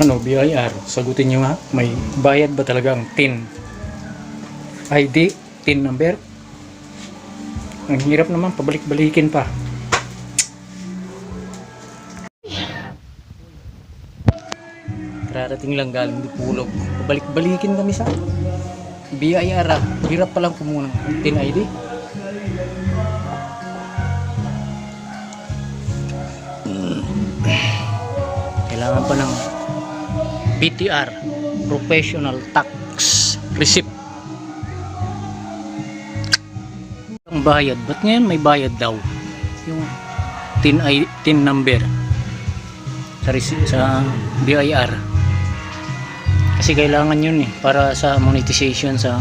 Ano, BIR? Sagutin nyo nga, may bayad ba talaga ang TIN? ID, TIN number? Ang hirap naman, pabalik-balikin pa. Kararating lang galing Dipulog. Pabalik-balikin kami sa BIR. Hirap pa lang kumuha ng TIN ID. Kailangan pa ng PTR, Professional Tax Receipt. Ang bayad, ba't ngayon may bayad daw? Yung TIN number sa BIR. Kasi kailangan yun para sa monetization sa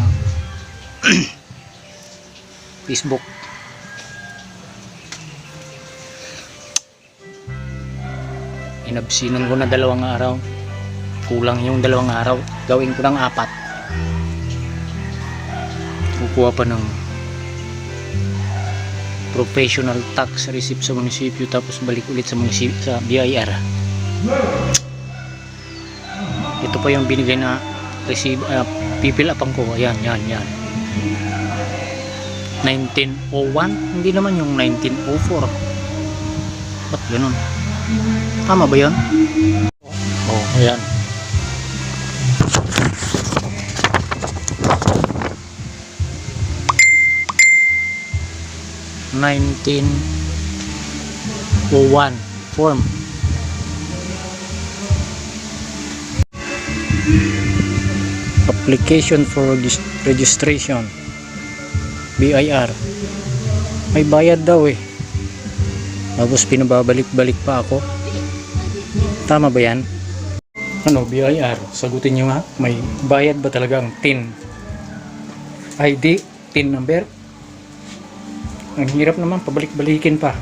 Facebook. Inabsinan ko na 2 araw. Kulang yung 2 araw. Gawin ko ng 4. Kukuha pa ng professional tax receipt sa munisipyo, tapos balik ulit sa munisipyo, sa BIR. Ito pa yung binigay na receipt, pipil upang ko. Ayan, yan. 1901, hindi naman yung 1904. Ba't ganun? Tama ba yun? Oh, ayan. (1901) form. Application for registration, BIR. May bayad daw eh. Tapos pinababalik-balik pa ako. Tama ba yan? Ano, BIR? Sagutin nyo nga, may bayad ba talaga ang TIN? ID, TIN number? Ang hirap naman, pabalik-balikin pa.